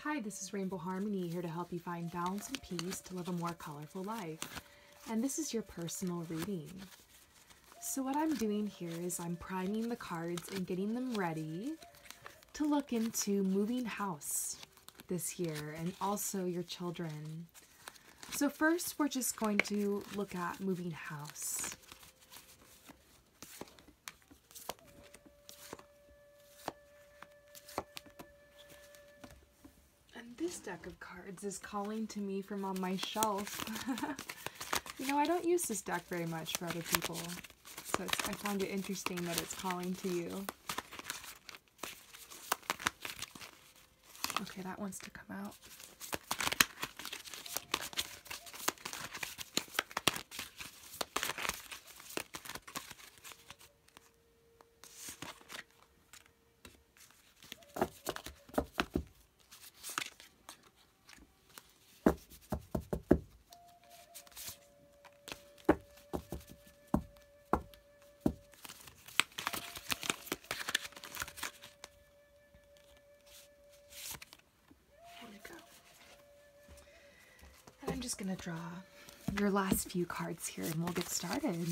Hi, this is Rainbow Harmony, here to help you find balance and peace to live a more colorful life. And this is your personal reading. So what I'm doing here is I'm priming the cards and getting them ready to look into moving house this year and also your children. So first we're just going to look at moving house. This deck of cards is calling to me from on my shelf. You know, I don't use this deck very much for other people, so I find it interesting that it's calling to you. Okay, that wants to come out. I'm just going to draw your last few cards here and we'll get started.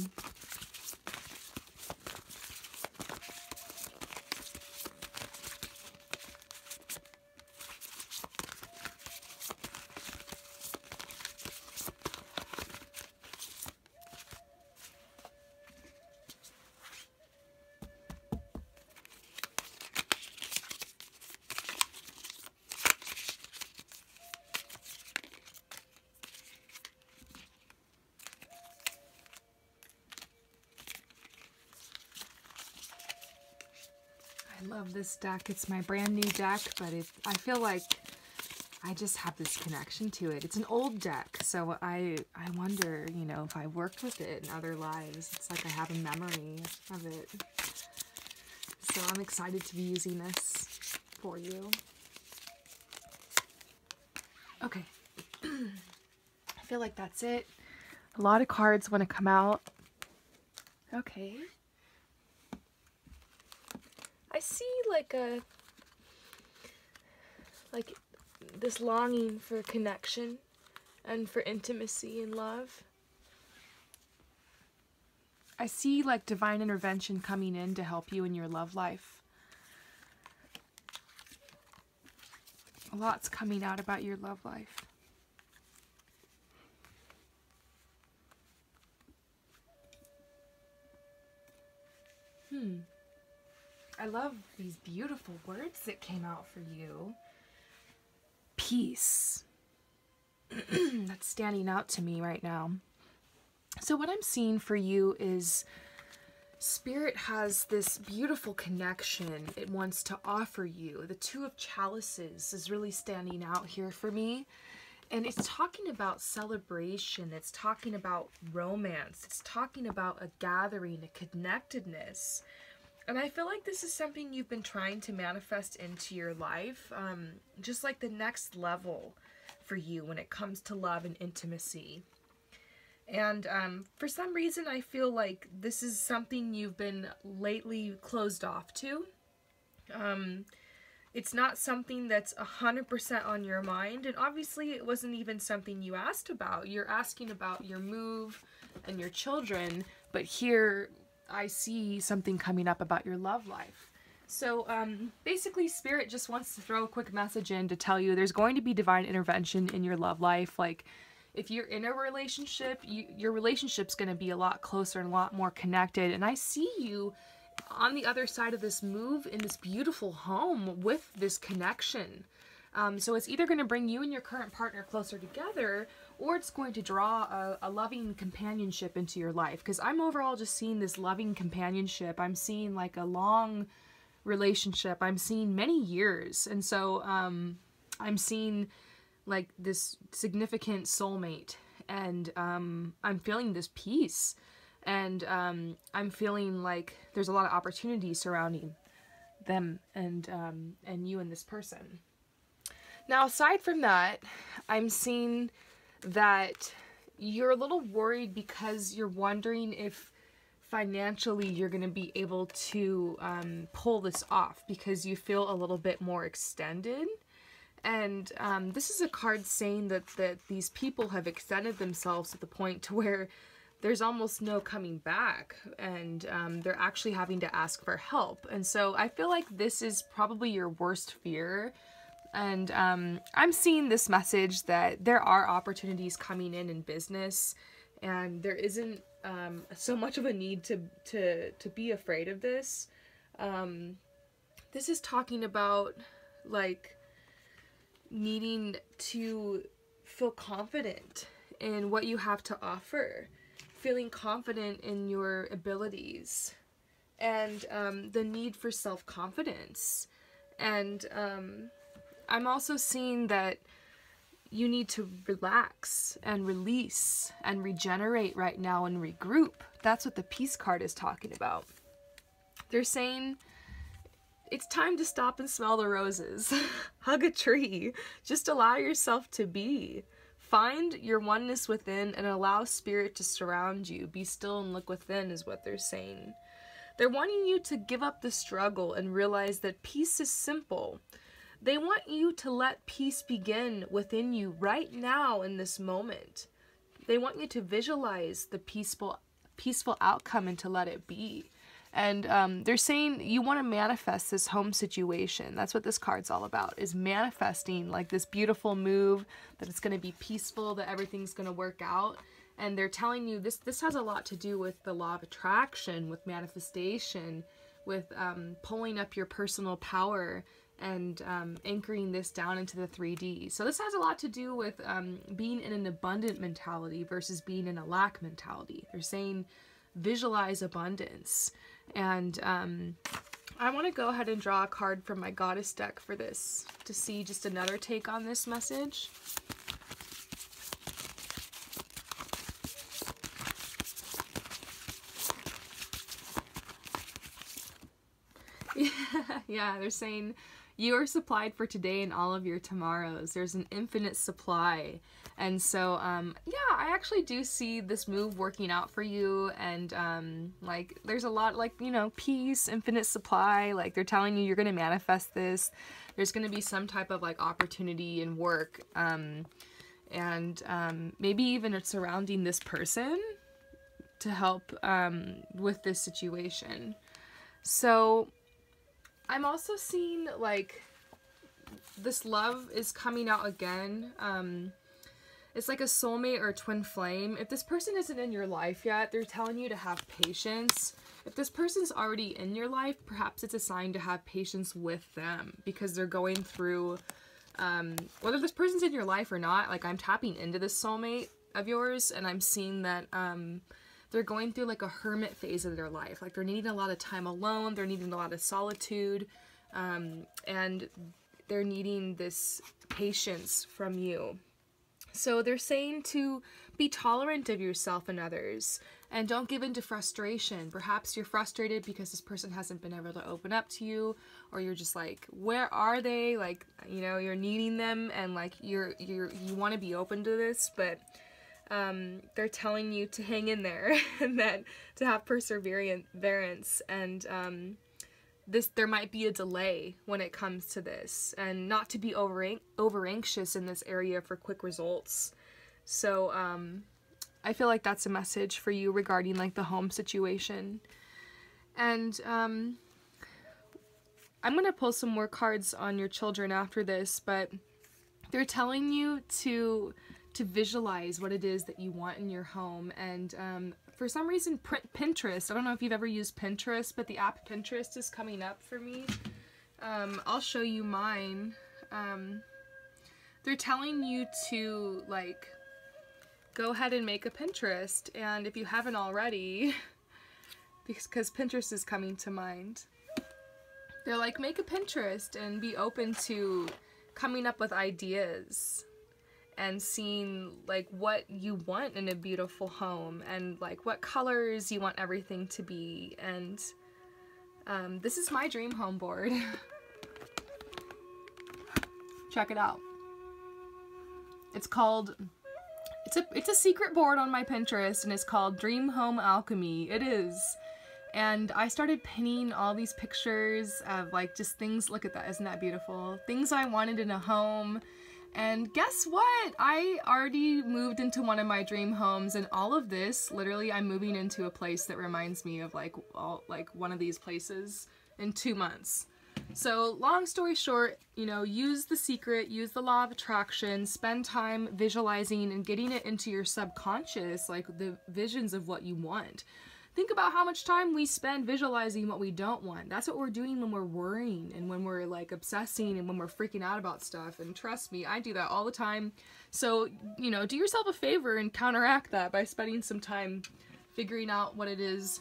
I love this deck. It's my brand new deck, but I feel like I just have this connection to it. It's an old deck, so I wonder, you know, if I worked with it in other lives. It's like I have a memory of it. So I'm excited to be using this for you. Okay. I feel like that's it. A lot of cards want to come out. Okay. I see like this longing for connection and for intimacy and love. I see like divine intervention coming in to help you in your love life. A lot's coming out about your love life. I love these beautiful words that came out for you. Peace. That's standing out to me right now. So what I'm seeing for you is Spirit has this beautiful connection it wants to offer you. The Two of Chalices is really standing out here for me. And it's talking about celebration. It's talking about romance. It's talking about a gathering, a connectedness. And I feel like this is something you've been trying to manifest into your life, just like the next level for you when it comes to love and intimacy. And for some reason, I feel like this is something you've been lately closed off to. It's not something that's 100% on your mind, and obviously it wasn't even something you asked about. You're asking about your move and your children, but here I see something coming up about your love life. So basically Spirit just wants to throw a quick message in to tell you there's going to be divine intervention in your love life. Like if you're in a relationship, your relationship's going to be a lot closer and a lot more connected. And I see you on the other side of this move in this beautiful home with this connection. So it's either going to bring you and your current partner closer together, or it's going to draw a loving companionship into your life. Because I'm overall just seeing this loving companionship. I'm seeing like a long relationship. I'm seeing many years. And so I'm seeing like this significant soulmate. And I'm feeling this peace. And I'm feeling like there's a lot of opportunities surrounding them and you and this person. Now, aside from that, I'm seeing that you're a little worried because you're wondering if financially you're going to be able to pull this off, because you feel a little bit more extended And this is a card saying that these people have extended themselves to the point to where there's almost no coming back, and they're actually having to ask for help. And so I feel like this is probably your worst fear. And I'm seeing this message that there are opportunities coming in business, and there isn't so much of a need to be afraid of this. This is talking about like needing to feel confident in what you have to offer, feeling confident in your abilities, and the need for self-confidence. And I'm also seeing that you need to relax and release and regenerate right now and regroup. That's what the Peace card is talking about. They're saying it's time to stop and smell the roses. Hug a tree. Just allow yourself to be. Find your oneness within and allow spirit to surround you. Be still and look within is what they're saying. They're wanting you to give up the struggle and realize that peace is simple. They want you to let peace begin within you right now in this moment. They want you to visualize the peaceful outcome and to let it be. And they're saying you want to manifest this home situation. That's what this card's all about, is manifesting like this beautiful move, that it's going to be peaceful, that everything's going to work out. And they're telling you this has a lot to do with the law of attraction, with manifestation, with pulling up your personal power and anchoring this down into the 3D. So this has a lot to do with being in an abundant mentality versus being in a lack mentality. They're saying visualize abundance. And I want to go ahead and draw a card from my goddess deck for this to see just another take on this message. Yeah, they're saying you are supplied for today and all of your tomorrows. There's an infinite supply. And so, yeah, I actually do see this move working out for you. And, like, there's a lot, like, you know, peace, infinite supply. Like, they're telling you you're going to manifest this. There's going to be some type of, like, opportunity and work. Maybe even surrounding this person to help with this situation. So I'm also seeing, like, this love is coming out again. It's like a soulmate or a twin flame. If this person isn't in your life yet, they're telling you to have patience. If this person's already in your life, perhaps it's a sign to have patience with them, because they're going through, whether this person's in your life or not, like, I'm tapping into this soulmate of yours, and I'm seeing that they're going through like a hermit phase of their life. Like, they're needing a lot of time alone, they're needing a lot of solitude, and they're needing this patience from you. So they're saying to be tolerant of yourself and others, and don't give in to frustration. Perhaps you're frustrated because this person hasn't been able to open up to you, or you're just like, where are they? Like, you know, you're needing them, and like you want to be open to this, but they're telling you to hang in there and that to have perseverance, and there might be a delay when it comes to this, and not to be over anxious in this area for quick results. So I feel like that's a message for you regarding like the home situation. And I'm gonna pull some more cards on your children after this, but they're telling you to visualize what it is that you want in your home. And for some reason, Pinterest, I don't know if you've ever used Pinterest, but the app Pinterest is coming up for me. I'll show you mine. They're telling you to, like, go ahead and make a Pinterest, and if you haven't already, because Pinterest is coming to mind, they're like, make a Pinterest and be open to coming up with ideas and seeing like what you want in a beautiful home, and like what colors you want everything to be. And this is my dream home board. Check it out. It's called, it's a secret board on my Pinterest, and it's called Dream Home Alchemy. It is. And I started pinning all these pictures of like just things, look at that, isn't that beautiful? Things I wanted in a home. And guess what? I already moved into one of my dream homes, and all of this, literally I'm moving into a place that reminds me of like one of these places in 2 months. So long story short, you know, use the secret, use the law of attraction, spend time visualizing and getting it into your subconscious, like the visions of what you want. Think about how much time we spend visualizing what we don't want. That's what we're doing when we're worrying and when we're like obsessing and when we're freaking out about stuff. And trust me, I do that all the time. So, you know, do yourself a favor and counteract that by spending some time figuring out what it is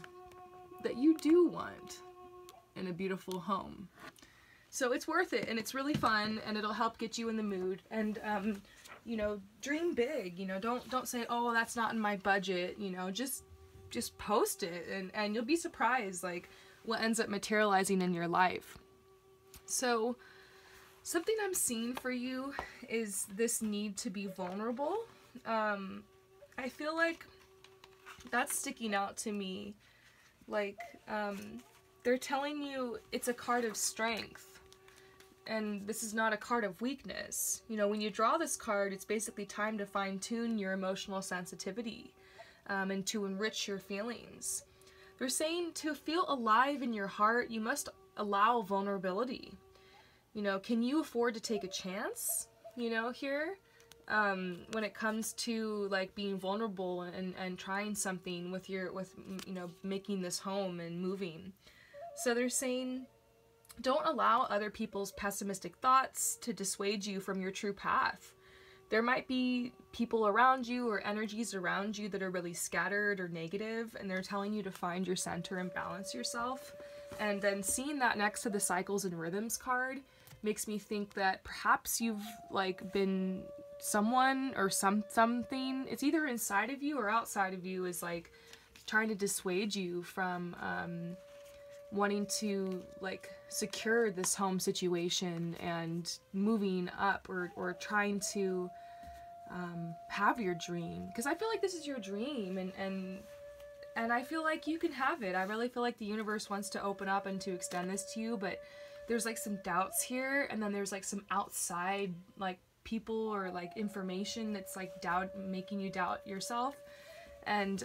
that you do want in a beautiful home. So it's worth it, and it's really fun, and it'll help get you in the mood. And you know, dream big. You know, don't say, oh, that's not in my budget. You know, just post it, and you'll be surprised like what ends up materializing in your life. So something I'm seeing for you is this need to be vulnerable. I feel like that's sticking out to me. Like they're telling you it's a card of strength, and this is not a card of weakness. You know, when you draw this card, it's basically time to fine-tune your emotional sensitivity. And to enrich your feelings. They're saying to feel alive in your heart, you must allow vulnerability. You know, can you afford to take a chance, you know, here? When it comes to like being vulnerable and trying something with you know, making this home and moving. So they're saying, don't allow other people's pessimistic thoughts to dissuade you from your true path. There might be people around you or energies around you that are really scattered or negative, and they're telling you to find your center and balance yourself. And then seeing that next to the cycles and rhythms card makes me think that perhaps you've like been someone or something, it's either inside of you or outside of you, is like trying to dissuade you from wanting to like secure this home situation and moving up or trying to have your dream, because I feel like this is your dream, and I feel like you can have it. I really feel like the universe wants to open up and to extend this to you, but there's like some doubts here, and then there's like some outside like people or like information that's like making you doubt yourself, and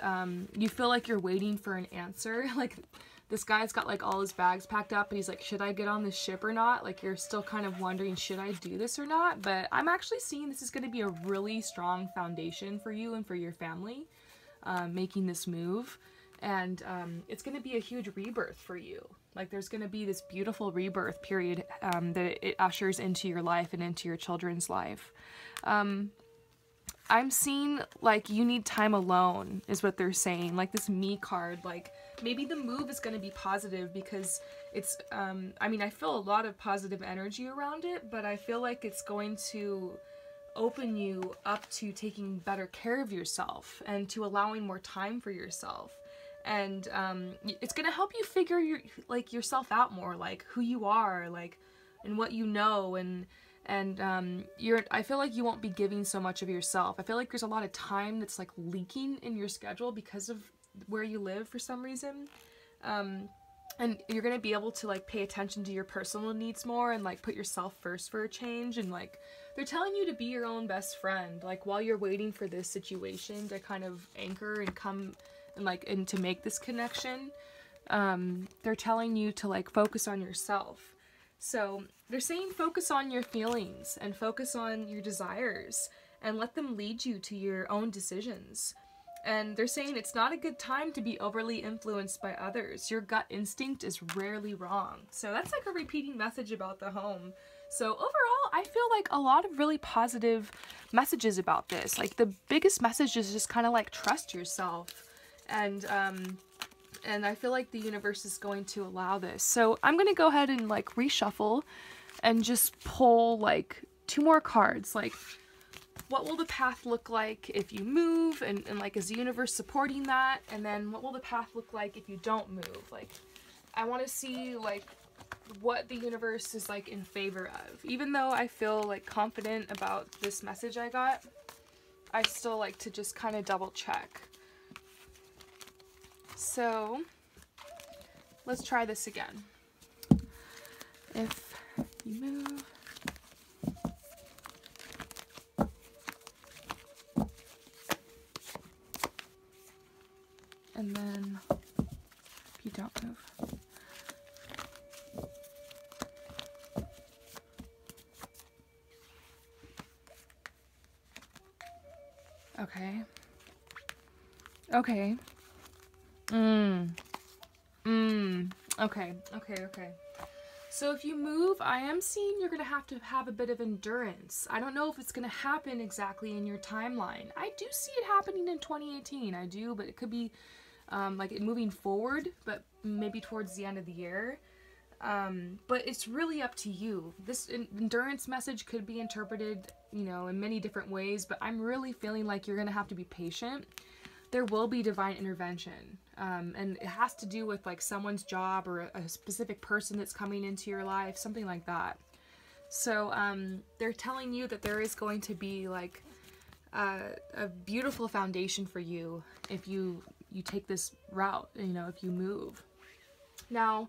you feel like you're waiting for an answer. Like this guy's got like all his bags packed up and he's like, should I get on this ship or not? Like you're still kind of wondering, should I do this or not? But I'm actually seeing this is going to be a really strong foundation for you and for your family, making this move. And it's going to be a huge rebirth for you. Like there's going to be this beautiful rebirth period that it ushers into your life and into your children's life. I'm seeing like you need time alone is what they're saying. Like this me card, like maybe the move is going to be positive because it's, I mean, I feel a lot of positive energy around it, but I feel like it's going to open you up to taking better care of yourself and to allowing more time for yourself. And it's going to help you figure yourself out more, like who you are, like, and what you know, and I feel like you won't be giving so much of yourself. I feel like there's a lot of time that's like leaking in your schedule because of where you live for some reason. And you're going to be able to like pay attention to your personal needs more and like put yourself first for a change. And like they're telling you to be your own best friend, like while you're waiting for this situation to kind of anchor and come and to make this connection. They're telling you to like focus on yourself. So they're saying focus on your feelings and focus on your desires and let them lead you to your own decisions. And they're saying it's not a good time to be overly influenced by others. Your gut instinct is rarely wrong. So that's like a repeating message about the home. So overall, I feel like a lot of really positive messages about this. Like the biggest message is just kind of like trust yourself. And I feel like the universe is going to allow this. So I'm going to go ahead and like reshuffle and just pull like 2 more cards. Like, what will the path look like if you move? And like, is the universe supporting that? And then what will the path look like if you don't move? Like, I want to see like what the universe is like in favor of. Even though I feel like confident about this message I got, I still like to just kind of double check. So let's try this again. If you move, and then if you don't move. Okay. Okay. Okay. So if you move, I am seeing you're going to have a bit of endurance. I don't know if it's going to happen exactly in your timeline. I do see it happening in 2018. I do, but it could be like it moving forward, but maybe towards the end of the year. But it's really up to you. This endurance message could be interpreted, you know, in many different ways, but I'm really feeling like you're going to have to be patient. There will be divine intervention, and it has to do with like someone's job or a specific person that's coming into your life, something like that. So they're telling you that there is going to be like a beautiful foundation for you if you take this route, you know, if you move. Now,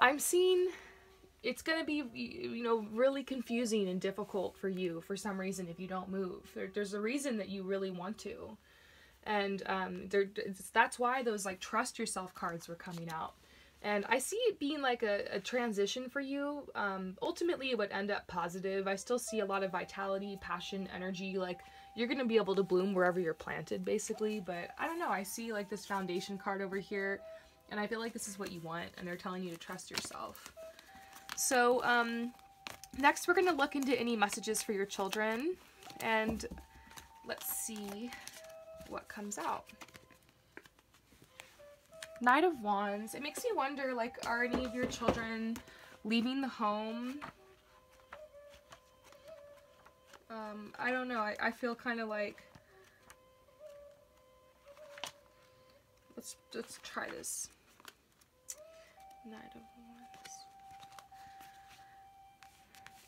I'm seeing it's going to be, you know, really confusing and difficult for you for some reason if you don't move. There's a reason that you really want to. And that's why those like trust yourself cards were coming out. And I see it being like a transition for you. Ultimately, it would end up positive. I still see a lot of vitality, passion, energy. Like you're going to be able to bloom wherever you're planted, basically. But I don't know. I see like this foundation card over here. And I feel like this is what you want. And they're telling you to trust yourself. So next, we're going to look into any messages for your children. And let's see what comes out. Knight of Wands. It makes me wonder, like, are any of your children leaving the home? I don't know. I feel kind of like, let's try this. Knight of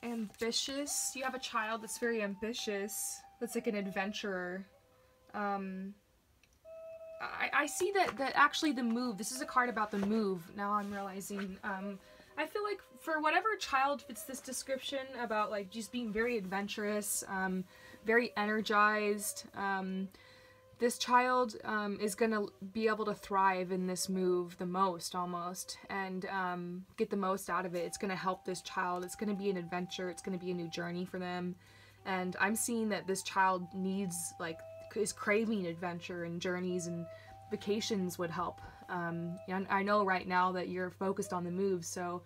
Wands. Ambitious. You have a child that's very ambitious. That's like an adventurer. I see that actually the move, this is a card about the move, now I'm realizing. I feel like for whatever child fits this description about like just being very adventurous, very energized, this child is gonna be able to thrive in this move the most, almost, and get the most out of it. It's gonna help this child. It's gonna be an adventure. It's gonna be a new journey for them. And I'm seeing that this child needs, like, is craving adventure, and journeys and vacations would help. And I know right now that you're focused on the move, so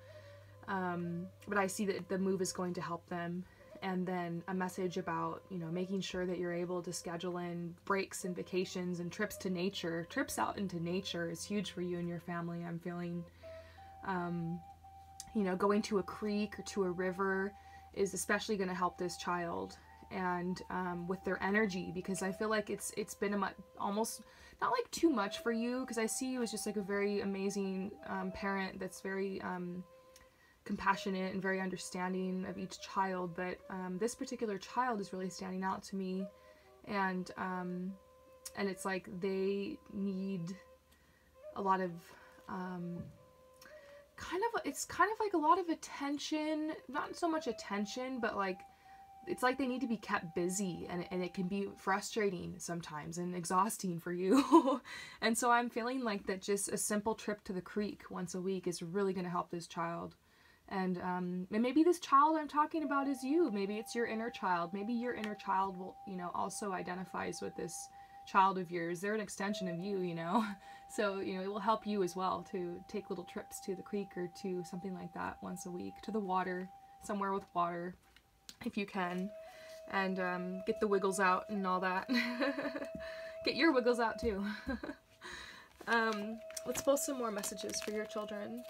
but I see that the move is going to help them. And then a message about, you know, making sure that you're able to schedule in breaks and vacations and trips to nature. Trips out into nature is huge for you and your family. I'm feeling, you know, going to a creek or to a river is especially going to help this child. And with their energy, because I feel like it's been almost not like too much for you, because I see you as just like a very amazing parent that's very compassionate and very understanding of each child, but this particular child is really standing out to me, and it's like they need a lot of it's kind of like a lot of attention, not so much attention, but like it's like they need to be kept busy, and it can be frustrating sometimes and exhausting for you. And so I'm feeling like that just a simple trip to the creek once a week is really going to help this child. And maybe this child I'm talking about is you. Maybe it's your inner child. Maybe your inner child will, you know, also identifies with this child of yours. They're an extension of you, you know. So, you know, it will help you as well to take little trips to the creek or to something like that once a week, to the water, somewhere with water, if you can, and get the wiggles out and all that. Get your wiggles out too. Let's post some more messages for your children.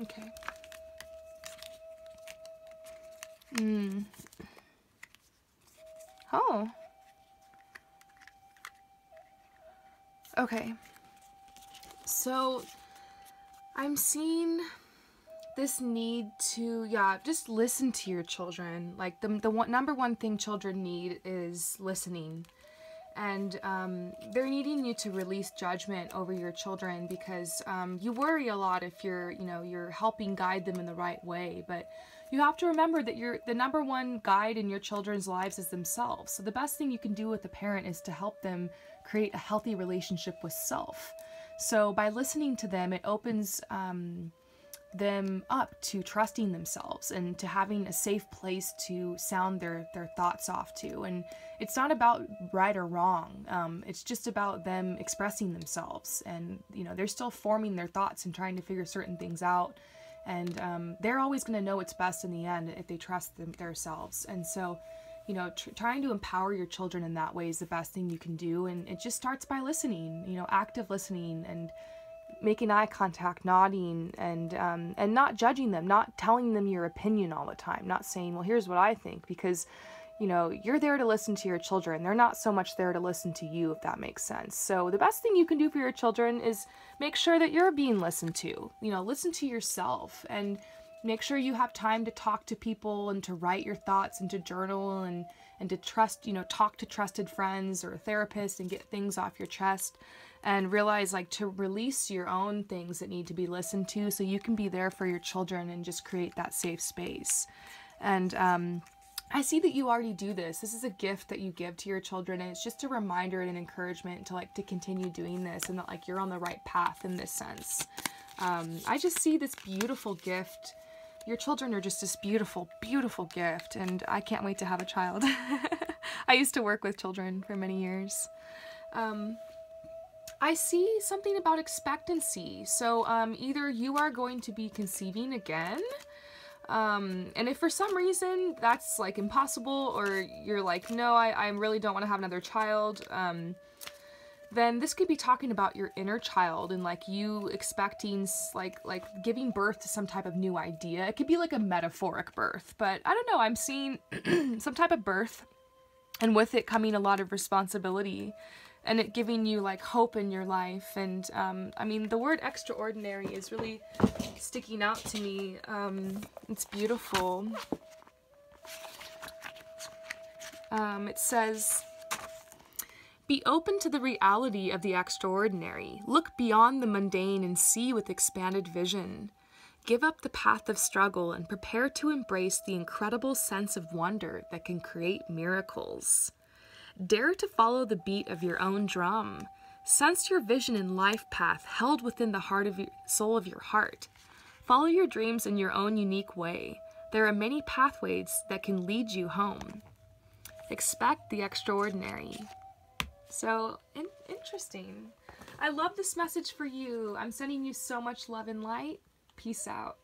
Okay. Oh. Okay. So I'm seeing this need to, just listen to your children. Like the number one thing children need is listening. And they're needing you to release judgment over your children, because you worry a lot if you're helping guide them in the right way. But you have to remember that the number one guide in your children's lives is themselves. So the best thing you can do with a parent is to help them create a healthy relationship with self. So by listening to them, it opens them up to trusting themselves and to having a safe place to sound their thoughts off to. And it's not about right or wrong. It's just about them expressing themselves. And, they're still forming their thoughts and trying to figure certain things out. And they're always going to know what's best in the end if they trust themselves. And so, trying to empower your children in that way is the best thing you can do. And it just starts by listening, active listening, and making eye contact, nodding, and not judging them, not telling them your opinion all the time, not saying, well, here's what I think, because, you're there to listen to your children. They're not so much there to listen to you, if that makes sense. So the best thing you can do for your children is make sure that you're being listened to, listen to yourself, and make sure you have time to talk to people and to write your thoughts and to journal and to talk to trusted friends or a therapist and get things off your chest. And realize, to release your own things that need to be listened to so you can be there for your children and just create that safe space. And I see that you already do this. This is a gift that you give to your children, and it's just a reminder and an encouragement to continue doing this, and that you're on the right path in this sense. I just see this beautiful gift. Your children are just this beautiful, beautiful gift, and I can't wait to have a child. I used to work with children for many years. I see something about expectancy. So either you are going to be conceiving again, and if for some reason that's impossible, or you're no, I really don't want to have another child, then this could be talking about your inner child and you expecting giving birth to some type of new idea. It could be a metaphoric birth, but I don't know, I'm seeing some type of birth, and with it coming a lot of responsibility, and it giving you hope in your life. And I mean, the word extraordinary is really sticking out to me. It's beautiful. It says, be open to the reality of the extraordinary. Look beyond the mundane and see with expanded vision. Give up the path of struggle and prepare to embrace the incredible sense of wonder that can create miracles. Dare to follow the beat of your own drum. Sense your vision and life path held within the soul of your heart. Follow your dreams in your own unique way. There are many pathways that can lead you home. Expect the extraordinary. So, interesting. I love this message for you. I'm sending you so much love and light. Peace out.